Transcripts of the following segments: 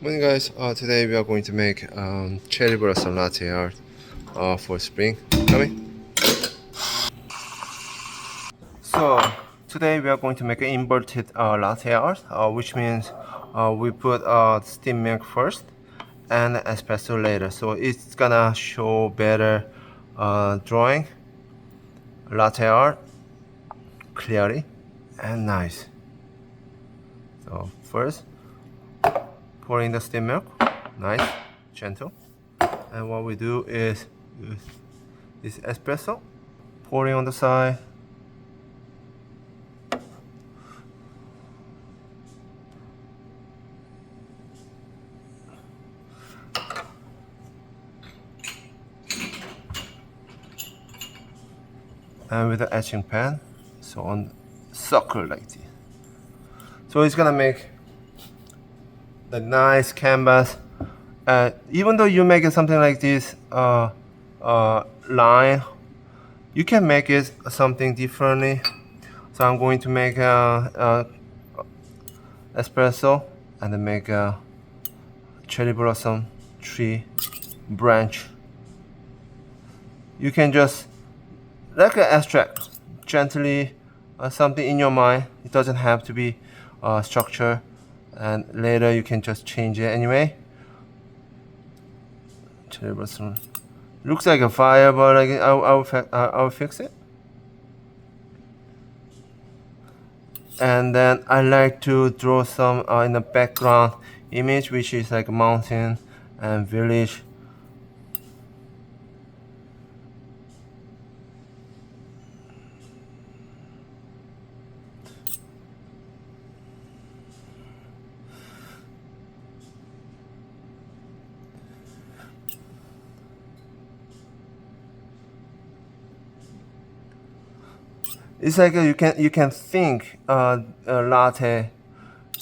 Morning guys, today we are going to make Cherry Blossom Latte Art for spring. Coming. So today we are going to make an inverted latte art, which means we put steamed milk first and espresso later. So it's gonna show better drawing latte art clearly and nice. So first, pour in the steamed milk, nice, gentle. And what we do is use this espresso, pouring on the side. And with the etching pen, so on circle like this. So it's gonna make the nice canvas. Even though you make it something like this line, you can make it something differently. So I'm going to make a espresso and then make a cherry blossom tree branch. You can just like an abstract, gently something in your mind. It doesn't have to be structure, and later you can just change it anyway. Cherry blossom looks like a fire, but I'll fix it. And then I like to draw some in the background image, which is like a mountain and village. It's like you can think a latte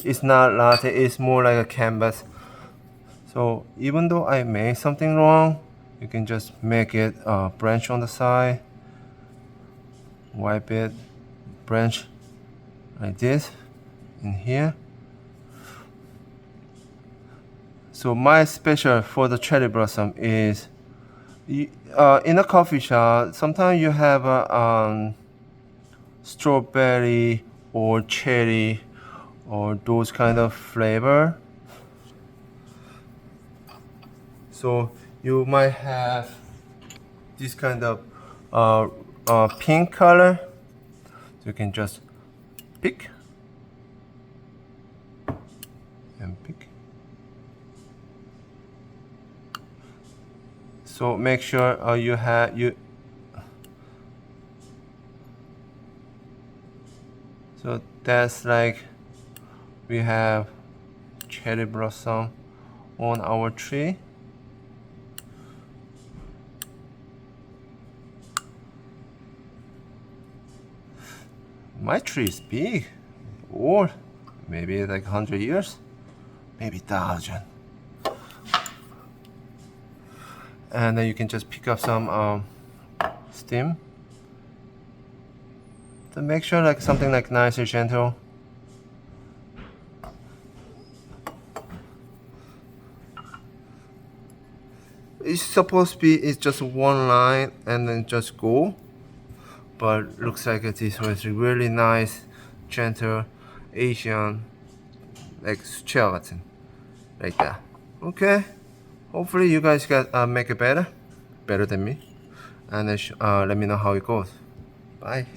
is not latte, it's more like a canvas. So even though I made something wrong, you can just make it a branch on the side, wipe it, branch like this in here. So my special for the cherry blossom is in a coffee shop, sometimes you have a strawberry or cherry or those kind of flavor. So you might have this kind of pink color. So you can just pick and pick. So make sure you have So that's like we have cherry blossom on our tree. My tree is big, or maybe like 100 years, maybe 1,000. And then you can just pick up some stem. So make sure like something like nice and gentle. It's supposed to be it's just one line and then just go, but looks like this was really nice, gentle, Asian, like 수채화 같은, like that. Okay, hopefully you guys can make it better than me, and then let me know how it goes. Bye.